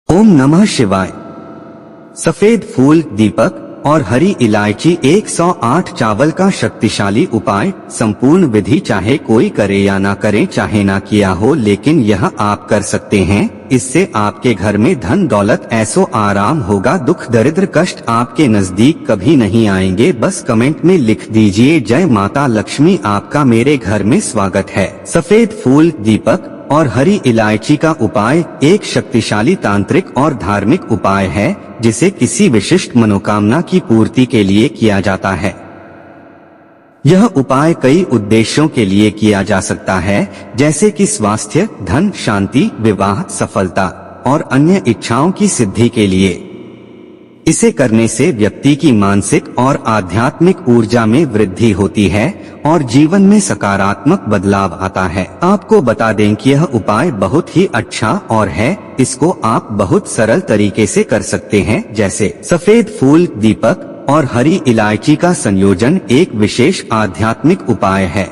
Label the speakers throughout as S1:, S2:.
S1: ओम नमः शिवाय। सफेद फूल, दीपक और हरी इलायची 108 चावल का शक्तिशाली उपाय। संपूर्ण विधि चाहे कोई करे या ना करे, चाहे ना किया हो, लेकिन यह आप कर सकते हैं। इससे आपके घर में धन दौलत ऐसो आराम होगा, दुख दरिद्र कष्ट आपके नजदीक कभी नहीं आएंगे। बस कमेंट में लिख दीजिए, जय माता लक्ष्मी, आपका मेरे घर में स्वागत है। सफेद फूल, दीपक और हरी इलायची का उपाय एक शक्तिशाली तांत्रिक और धार्मिक उपाय है, जिसे किसी विशिष्ट मनोकामना की पूर्ति के लिए किया जाता है। यह उपाय कई उद्देश्यों के लिए किया जा सकता है, जैसे कि स्वास्थ्य, धन, शांति, विवाह, सफलता और अन्य इच्छाओं की सिद्धि के लिए। इसे करने से व्यक्ति की मानसिक और आध्यात्मिक ऊर्जा में वृद्धि होती है और जीवन में सकारात्मक बदलाव आता है। आपको बता दें कि यह उपाय बहुत ही अच्छा और है। इसको आप बहुत सरल तरीके से कर सकते हैं, जैसे सफेद फूल, दीपक और हरी इलायची का संयोजन एक विशेष आध्यात्मिक उपाय है।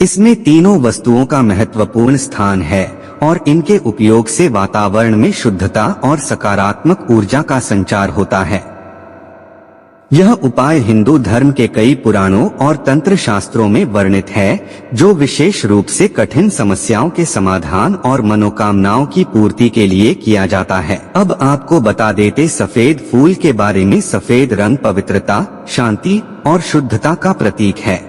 S1: इसमें तीनों वस्तुओं का महत्वपूर्ण स्थान है और इनके उपयोग से वातावरण में शुद्धता और सकारात्मक ऊर्जा का संचार होता है। यह उपाय हिंदू धर्म के कई पुराणों और तंत्र शास्त्रों में वर्णित है, जो विशेष रूप से कठिन समस्याओं के समाधान और मनोकामनाओं की पूर्ति के लिए किया जाता है। अब आपको बता देते सफेद फूल के बारे में। सफेद रंग पवित्रता, शांति और शुद्धता का प्रतीक है।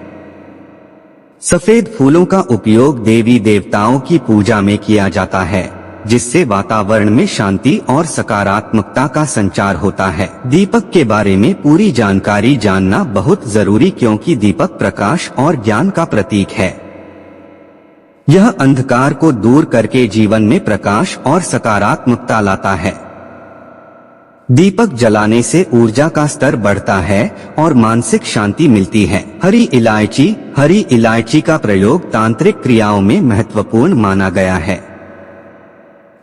S1: सफेद फूलों का उपयोग देवी देवताओं की पूजा में किया जाता है, जिससे वातावरण में शांति और सकारात्मकता का संचार होता है। दीपक के बारे में पूरी जानकारी जानना बहुत जरूरी, क्योंकि दीपक प्रकाश और ज्ञान का प्रतीक है। यह अंधकार को दूर करके जीवन में प्रकाश और सकारात्मकता लाता है। दीपक जलाने से ऊर्जा का स्तर बढ़ता है और मानसिक शांति मिलती है। हरी इलायची का प्रयोग तांत्रिक क्रियाओं में महत्वपूर्ण माना गया है।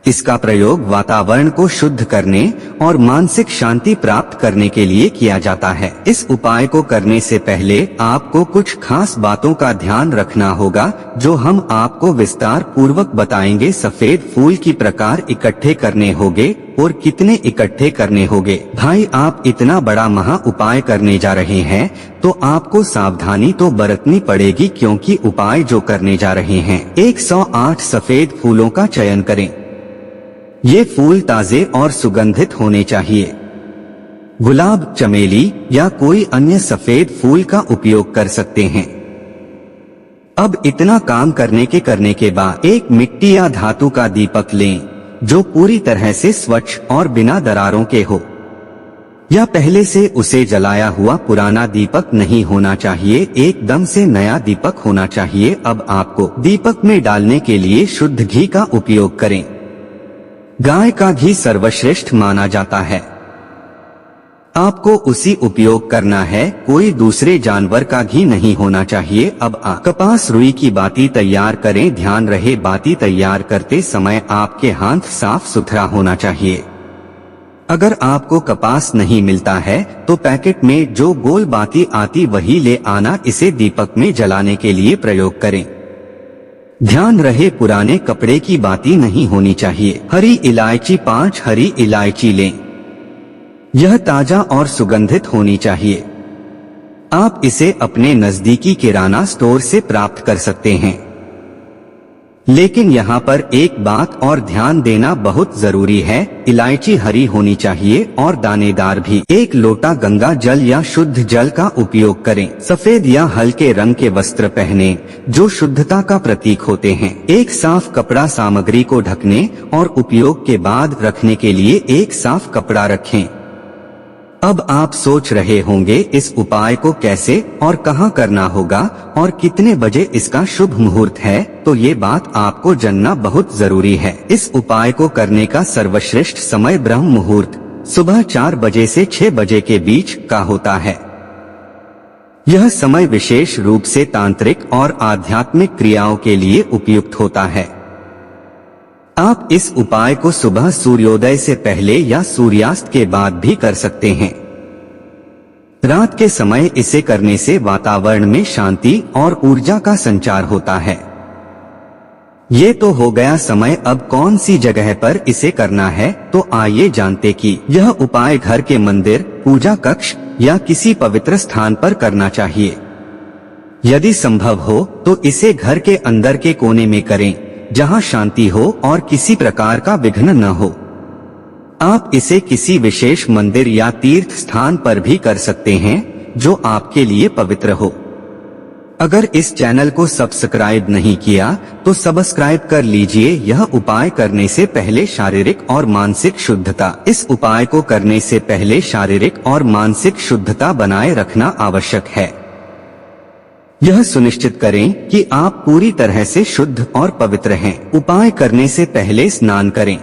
S1: इसका प्रयोग वातावरण को शुद्ध करने और मानसिक शांति प्राप्त करने के लिए किया जाता है। इस उपाय को करने से पहले आपको कुछ खास बातों का ध्यान रखना होगा, जो हम आपको विस्तार पूर्वक बताएंगे। सफेद फूल की प्रकार इकट्ठे करने होंगे और कितने इकट्ठे करने होंगे। भाई, आप इतना बड़ा महा उपाय करने जा रहे हैं, तो आपको सावधानी तो बरतनी पड़ेगी, क्योंकि उपाय जो करने जा रहे हैं 108 सफेद फूलों का चयन करें। ये फूल ताजे और सुगंधित होने चाहिए। गुलाब, चमेली या कोई अन्य सफेद फूल का उपयोग कर सकते हैं। अब इतना काम करने के बाद एक मिट्टी या धातु का दीपक लें, जो पूरी तरह से स्वच्छ और बिना दरारों के हो। या पहले से उसे जलाया हुआ पुराना दीपक नहीं होना चाहिए, एकदम से नया दीपक होना चाहिए। अब आपको दीपक में डालने के लिए शुद्ध घी का उपयोग करें। गाय का घी सर्वश्रेष्ठ माना जाता है। आपको उसी उपयोग करना है, कोई दूसरे जानवर का घी नहीं होना चाहिए। अब कपास रुई की बाती तैयार करें। ध्यान रहे, बाती तैयार करते समय आपके हाथ साफ सुथरा होना चाहिए। अगर आपको कपास नहीं मिलता है, तो पैकेट में जो गोल बाती आती वही ले आना। इसे दीपक में जलाने के लिए प्रयोग करें। ध्यान रहे, पुराने कपड़े की बाती नहीं होनी चाहिए। हरी इलायची 5 हरी इलायची लें। यह ताजा और सुगंधित होनी चाहिए। आप इसे अपने नजदीकी किराना स्टोर से प्राप्त कर सकते हैं। लेकिन यहाँ पर एक बात और ध्यान देना बहुत जरूरी है, इलायची हरी होनी चाहिए और दानेदार भी। 1 लोटा गंगा जल या शुद्ध जल का उपयोग करें। सफेद या हल्के रंग के वस्त्र पहने, जो शुद्धता का प्रतीक होते हैं। एक साफ कपड़ा सामग्री को ढकने और उपयोग के बाद रखने के लिए एक साफ कपड़ा रखें। अब आप सोच रहे होंगे इस उपाय को कैसे और कहां करना होगा और कितने बजे इसका शुभ मुहूर्त है, तो ये बात आपको जानना बहुत जरूरी है। इस उपाय को करने का सर्वश्रेष्ठ समय ब्रह्म मुहूर्त सुबह 4 बजे से 6 बजे के बीच का होता है। यह समय विशेष रूप से तांत्रिक और आध्यात्मिक क्रियाओं के लिए उपयुक्त होता है। आप इस उपाय को सुबह सूर्योदय से पहले या सूर्यास्त के बाद भी कर सकते हैं। रात के समय इसे करने से वातावरण में शांति और ऊर्जा का संचार होता है। ये तो हो गया समय, अब कौन सी जगह पर इसे करना है, तो आइए जानते कि यह उपाय घर के मंदिर, पूजा कक्ष या किसी पवित्र स्थान पर करना चाहिए। यदि संभव हो तो इसे घर के अंदर के कोने में करें, जहां शांति हो और किसी प्रकार का विघ्न न हो। आप इसे किसी विशेष मंदिर या तीर्थ स्थान पर भी कर सकते हैं जो आपके लिए पवित्र हो। अगर इस चैनल को सब्सक्राइब नहीं किया तो सब्सक्राइब कर लीजिए। यह उपाय करने से पहले शारीरिक और मानसिक शुद्धता, इस उपाय को करने से पहले शारीरिक और मानसिक शुद्धता बनाए रखना आवश्यक है। यह सुनिश्चित करें कि आप पूरी तरह से शुद्ध और पवित्र हैं। उपाय करने से पहले स्नान करें।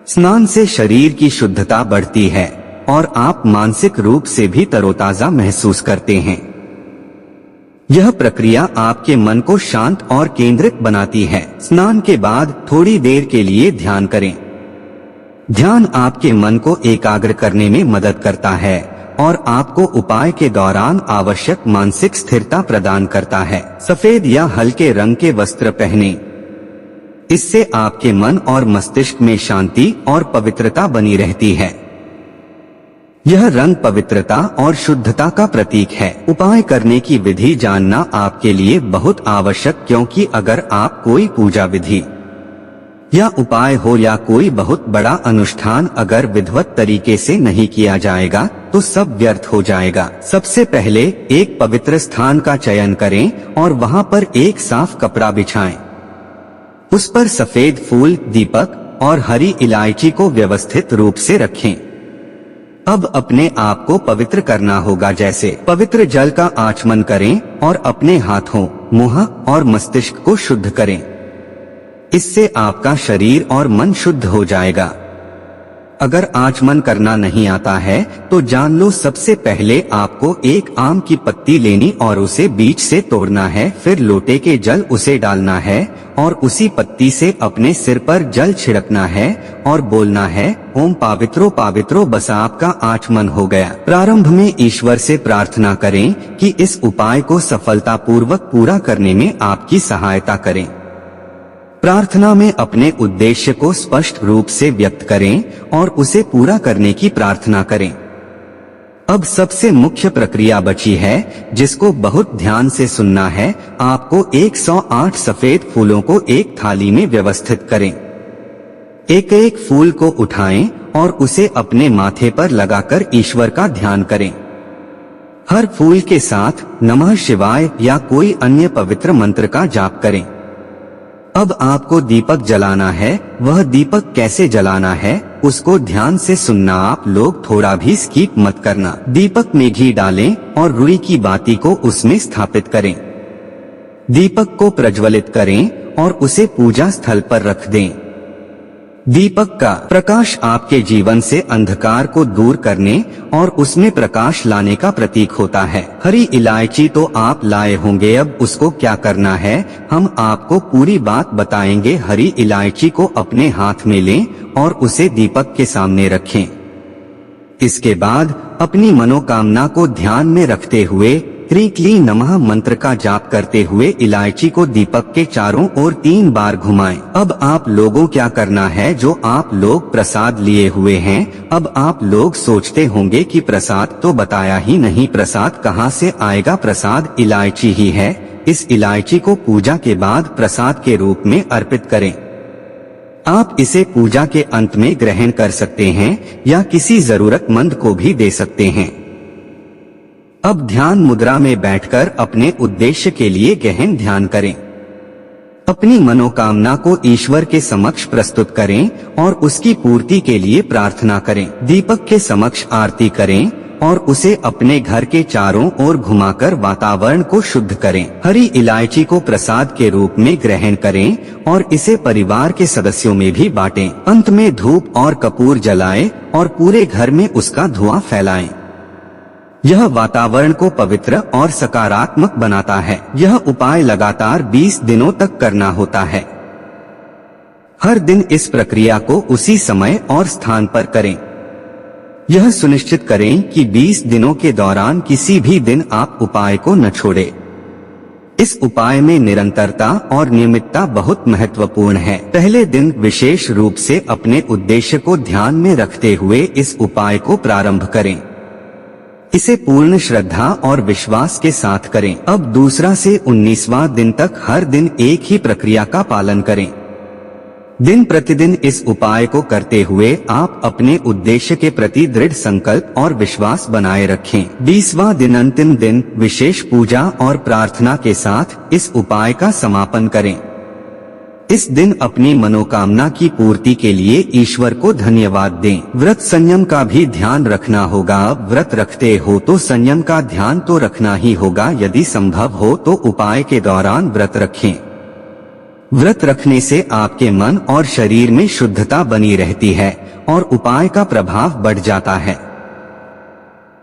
S1: स्नान से शरीर की शुद्धता बढ़ती है और आप मानसिक रूप से भी तरोताजा महसूस करते हैं। यह प्रक्रिया आपके मन को शांत और केंद्रित बनाती है। स्नान के बाद थोड़ी देर के लिए ध्यान करें। ध्यान आपके मन को एकाग्र करने में मदद करता है और आपको उपाय के दौरान आवश्यक मानसिक स्थिरता प्रदान करता है। सफेद या हल्के रंग के वस्त्र पहनें। इससे आपके मन और मस्तिष्क में शांति और पवित्रता बनी रहती है। यह रंग पवित्रता और शुद्धता का प्रतीक है। उपाय करने की विधि जानना आपके लिए बहुत आवश्यक, क्योंकि अगर आप कोई पूजा विधि या उपाय हो या कोई बहुत बड़ा अनुष्ठान अगर विधिवत तरीके से नहीं किया जाएगा तो सब व्यर्थ हो जाएगा। सबसे पहले एक पवित्र स्थान का चयन करें और वहां पर एक साफ कपड़ा बिछाएं। उस पर सफेद फूल, दीपक और हरी इलायची को व्यवस्थित रूप से रखें। अब अपने आप को पवित्र करना होगा, जैसे पवित्र जल का आचमन करें और अपने हाथों, मुंह और मस्तिष्क को शुद्ध करें। इससे आपका शरीर और मन शुद्ध हो जाएगा। अगर आचमन करना नहीं आता है तो जान लो, सबसे पहले आपको एक आम की पत्ती लेनी और उसे बीच से तोड़ना है। फिर लोटे के जल उसे डालना है और उसी पत्ती से अपने सिर पर जल छिड़कना है और बोलना है, ओम पावित्रो पावित्रो। बस आपका आचमन हो गया। प्रारंभ में ईश्वर से प्रार्थना करें कि इस उपाय को सफलतापूर्वक पूरा करने में आपकी सहायता करें। प्रार्थना में अपने उद्देश्य को स्पष्ट रूप से व्यक्त करें और उसे पूरा करने की प्रार्थना करें। अब सबसे मुख्य प्रक्रिया बची है, जिसको बहुत ध्यान से सुनना है। आपको 108 सफेद फूलों को एक थाली में व्यवस्थित करें। एक एक फूल को उठाएं और उसे अपने माथे पर लगाकर ईश्वर का ध्यान करें। हर फूल के साथ नमः शिवाय या कोई अन्य पवित्र मंत्र का जाप करें। अब आपको दीपक जलाना है। वह दीपक कैसे जलाना है उसको ध्यान से सुनना। आप लोग थोड़ा भी स्किप मत करना। दीपक में घी डालें और रुई की बाती को उसमें स्थापित करें। दीपक को प्रज्वलित करें और उसे पूजा स्थल पर रख दें। दीपक का प्रकाश आपके जीवन से अंधकार को दूर करने और उसमें प्रकाश लाने का प्रतीक होता है। हरी इलायची तो आप लाए होंगे, अब उसको क्या करना है हम आपको पूरी बात बताएंगे। हरी इलायची को अपने हाथ में लें और उसे दीपक के सामने रखें। इसके बाद अपनी मनोकामना को ध्यान में रखते हुए क्ली क्ली नमः मंत्र का जाप करते हुए इलायची को दीपक के चारों ओर 3 बार घुमाएं। अब आप लोगों क्या करना है, जो आप लोग प्रसाद लिए हुए हैं, अब आप लोग सोचते होंगे कि प्रसाद तो बताया ही नहीं, प्रसाद कहाँ से आएगा। प्रसाद इलायची ही है। इस इलायची को पूजा के बाद प्रसाद के रूप में अर्पित करें। आप इसे पूजा के अंत में ग्रहण कर सकते हैं या किसी जरूरतमंद को भी दे सकते हैं। अब ध्यान मुद्रा में बैठकर अपने उद्देश्य के लिए गहन ध्यान करें। अपनी मनोकामना को ईश्वर के समक्ष प्रस्तुत करें और उसकी पूर्ति के लिए प्रार्थना करें। दीपक के समक्ष आरती करें और उसे अपने घर के चारों ओर घुमाकर वातावरण को शुद्ध करें। हरी इलायची को प्रसाद के रूप में ग्रहण करें और इसे परिवार के सदस्यों में भी बांटें। अंत में धूप और कपूर जलाएं और पूरे घर में उसका धुआं फैलाएं। यह वातावरण को पवित्र और सकारात्मक बनाता है। यह उपाय लगातार 20 दिनों तक करना होता है। हर दिन इस प्रक्रिया को उसी समय और स्थान पर करें। यह सुनिश्चित करें कि 20 दिनों के दौरान किसी भी दिन आप उपाय को न छोड़ें। इस उपाय में निरंतरता और नियमितता बहुत महत्वपूर्ण है। पहले दिन विशेष रूप से अपने उद्देश्य को ध्यान में रखते हुए इस उपाय को प्रारंभ करें। इसे पूर्ण श्रद्धा और विश्वास के साथ करें। अब दूसरा से 19वां दिन तक हर दिन एक ही प्रक्रिया का पालन करें। दिन प्रतिदिन इस उपाय को करते हुए आप अपने उद्देश्य के प्रति दृढ़ संकल्प और विश्वास बनाए रखें। 20वां दिन अंतिम दिन विशेष पूजा और प्रार्थना के साथ इस उपाय का समापन करें। इस दिन अपनी मनोकामना की पूर्ति के लिए ईश्वर को धन्यवाद दें। व्रत संयम का भी ध्यान रखना होगा। व्रत रखते हो तो संयम का ध्यान तो रखना ही होगा। यदि संभव हो तो उपाय के दौरान व्रत रखें। व्रत रखने से आपके मन और शरीर में शुद्धता बनी रहती है और उपाय का प्रभाव बढ़ जाता है।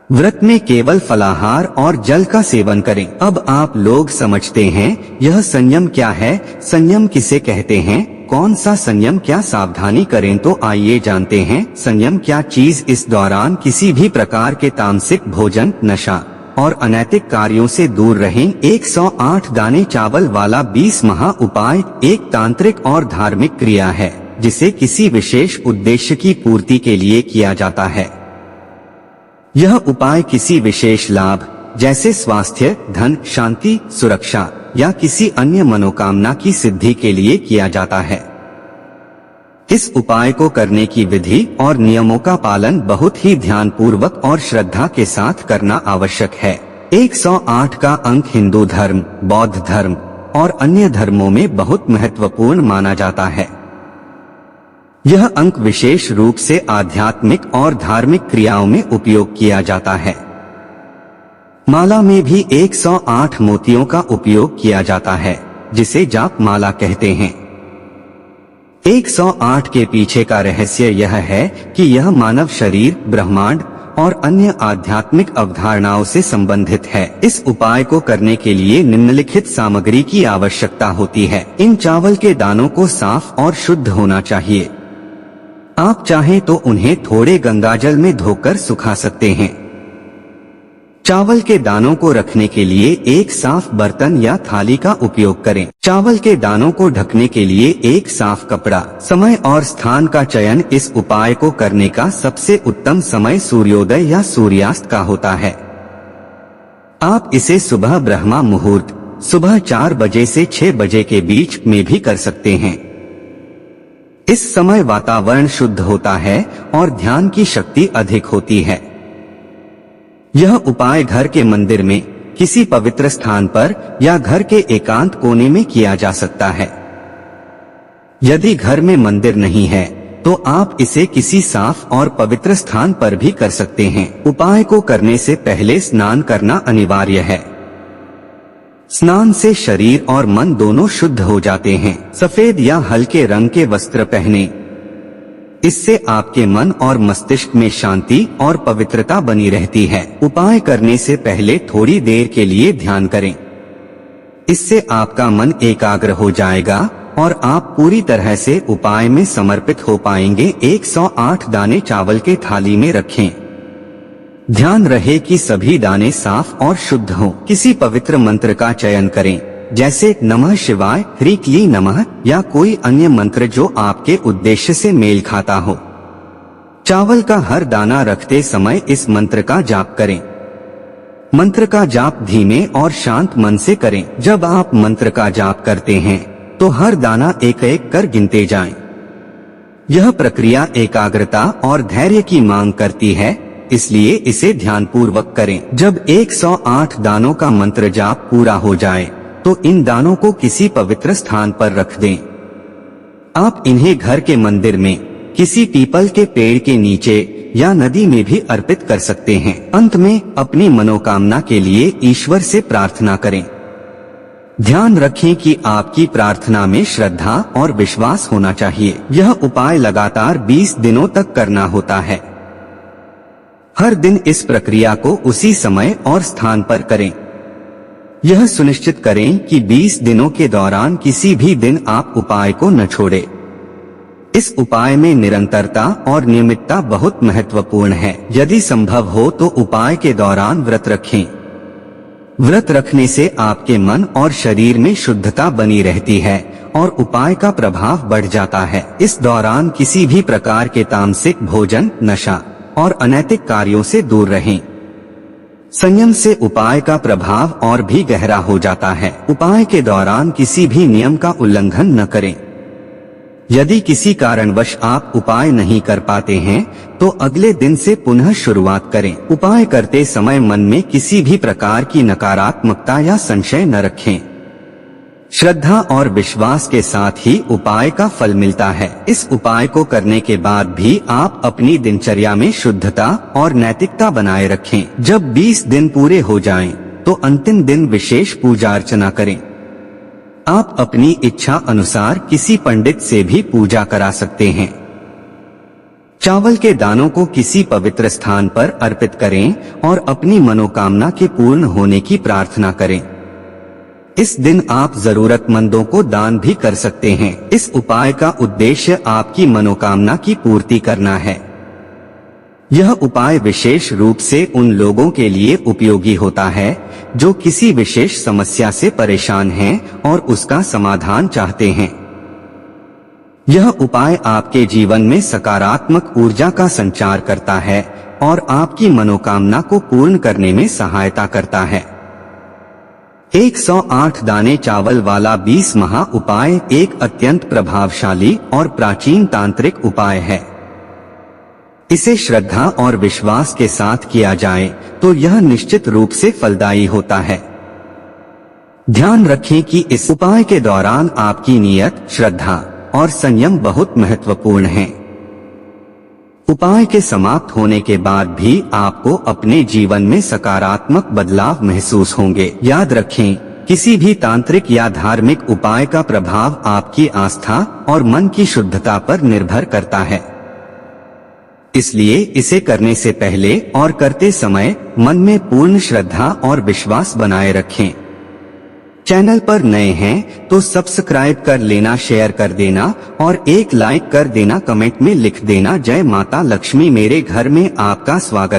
S1: व्रत में केवल फलाहार और जल का सेवन करें। अब आप लोग समझते हैं यह संयम क्या है, संयम किसे कहते हैं, कौन सा संयम, क्या सावधानी करें, तो आइए जानते हैं संयम क्या चीज। इस दौरान किसी भी प्रकार के तामसिक भोजन, नशा और अनैतिक कार्यों से दूर रहें। 108 दाने चावल वाला 20 महा उपाय एक तांत्रिक और धार्मिक क्रिया है जिसे किसी विशेष उद्देश्य की पूर्ति के लिए किया जाता है। यह उपाय किसी विशेष लाभ जैसे स्वास्थ्य, धन, शांति, सुरक्षा या किसी अन्य मनोकामना की सिद्धि के लिए किया जाता है। इस उपाय को करने की विधि और नियमों का पालन बहुत ही ध्यानपूर्वक और श्रद्धा के साथ करना आवश्यक है। 108 का अंक हिंदू धर्म, बौद्ध धर्म और अन्य धर्मों में बहुत महत्वपूर्ण माना जाता है। यह अंक विशेष रूप से आध्यात्मिक और धार्मिक क्रियाओं में उपयोग किया जाता है। माला में भी 108 मोतियों का उपयोग किया जाता है जिसे जाप माला कहते हैं। 108 के पीछे का रहस्य यह है कि यह मानव शरीर, ब्रह्मांड और अन्य आध्यात्मिक अवधारणाओं से संबंधित है। इस उपाय को करने के लिए निम्नलिखित सामग्री की आवश्यकता होती है। इन चावल के दानों को साफ और शुद्ध होना चाहिए। आप चाहें तो उन्हें थोड़े गंगाजल में धोकर सुखा सकते हैं। चावल के दानों को रखने के लिए एक साफ बर्तन या थाली का उपयोग करें। चावल के दानों को ढकने के लिए एक साफ कपड़ा। समय और स्थान का चयन इस उपाय को करने का सबसे उत्तम समय सूर्योदय या सूर्यास्त का होता है। आप इसे सुबह ब्रह्मा मुहूर्त, सुबह 4 बजे से 6 बजे के बीच में भी कर सकते हैं। इस समय वातावरण शुद्ध होता है और ध्यान की शक्ति अधिक होती है। यह उपाय घर के मंदिर में, किसी पवित्र स्थान पर या घर के एकांत कोने में किया जा सकता है। यदि घर में मंदिर नहीं है तो आप इसे किसी साफ और पवित्र स्थान पर भी कर सकते हैं। उपाय को करने से पहले स्नान करना अनिवार्य है। स्नान से शरीर और मन दोनों शुद्ध हो जाते हैं। सफेद या हल्के रंग के वस्त्र पहने। इससे आपके मन और मस्तिष्क में शांति और पवित्रता बनी रहती है। उपाय करने से पहले थोड़ी देर के लिए ध्यान करें। इससे आपका मन एकाग्र हो जाएगा और आप पूरी तरह से उपाय में समर्पित हो पाएंगे। 108 दाने चावल के थाली में रखें। ध्यान रहे कि सभी दाने साफ और शुद्ध हों। किसी पवित्र मंत्र का चयन करें जैसे नमः शिवाय, ह्रीं क्लीं नमः या कोई अन्य मंत्र जो आपके उद्देश्य से मेल खाता हो। चावल का हर दाना रखते समय इस मंत्र का जाप करें। मंत्र का जाप धीमे और शांत मन से करें। जब आप मंत्र का जाप करते हैं तो हर दाना एक एक कर गिनते जाएं। यह प्रक्रिया एकाग्रता और धैर्य की मांग करती है, इसलिए इसे ध्यानपूर्वक करें। जब 108 दानों का मंत्र जाप पूरा हो जाए तो इन दानों को किसी पवित्र स्थान पर रख दें। आप इन्हें घर के मंदिर में, किसी पीपल के पेड़ के नीचे या नदी में भी अर्पित कर सकते हैं। अंत में अपनी मनोकामना के लिए ईश्वर से प्रार्थना करें। ध्यान रखें कि आपकी प्रार्थना में श्रद्धा और विश्वास होना चाहिए। यह उपाय लगातार 20 दिनों तक करना होता है। हर दिन इस प्रक्रिया को उसी समय और स्थान पर करें। यह सुनिश्चित करें कि 20 दिनों के दौरान किसी भी दिन आप उपाय को न छोड़ें। इस उपाय में निरंतरता और नियमितता बहुत महत्वपूर्ण है। यदि संभव हो तो उपाय के दौरान व्रत रखें। व्रत रखने से आपके मन और शरीर में शुद्धता बनी रहती है और उपाय का प्रभाव बढ़ जाता है। इस दौरान किसी भी प्रकार के तामसिक भोजन, नशा और अनैतिक कार्यों से दूर रहें। संयम से उपाय का प्रभाव और भी गहरा हो जाता है। उपाय के दौरान किसी भी नियम का उल्लंघन न करें। यदि किसी कारणवश आप उपाय नहीं कर पाते हैं तो अगले दिन से पुनः शुरुआत करें। उपाय करते समय मन में किसी भी प्रकार की नकारात्मकता या संशय न रखें। श्रद्धा और विश्वास के साथ ही उपाय का फल मिलता है। इस उपाय को करने के बाद भी आप अपनी दिनचर्या में शुद्धता और नैतिकता बनाए रखें। जब 20 दिन पूरे हो जाएं, तो अंतिम दिन विशेष पूजा अर्चना करें। आप अपनी इच्छा अनुसार किसी पंडित से भी पूजा करा सकते हैं। चावल के दानों को किसी पवित्र स्थान पर अर्पित करें और अपनी मनोकामना के पूर्ण होने की प्रार्थना करें। इस दिन आप जरूरतमंदों को दान भी कर सकते हैं। इस उपाय का उद्देश्य आपकी मनोकामना की पूर्ति करना है। यह उपाय विशेष रूप से उन लोगों के लिए उपयोगी होता है जो किसी विशेष समस्या से परेशान हैं और उसका समाधान चाहते हैं। यह उपाय आपके जीवन में सकारात्मक ऊर्जा का संचार करता है और आपकी मनोकामना को पूर्ण करने में सहायता करता है। 108 दाने चावल वाला 20 महा उपाय एक अत्यंत प्रभावशाली और प्राचीन तांत्रिक उपाय है। इसे श्रद्धा और विश्वास के साथ किया जाए तो यह निश्चित रूप से फलदायी होता है। ध्यान रखें कि इस उपाय के दौरान आपकी नियत, श्रद्धा और संयम बहुत महत्वपूर्ण है। उपाय के समाप्त होने के बाद भी आपको अपने जीवन में सकारात्मक बदलाव महसूस होंगे। याद रखें, किसी भी तांत्रिक या धार्मिक उपाय का प्रभाव आपकी आस्था और मन की शुद्धता पर निर्भर करता है। इसलिए इसे करने से पहले और करते समय मन में पूर्ण श्रद्धा और विश्वास बनाए रखें। चैनल पर नए हैं तो सब्सक्राइब कर लेना, शेयर कर देना और एक लाइक कर देना। कमेंट में लिख देना, जय माता लक्ष्मी, मेरे घर में आपका स्वागत।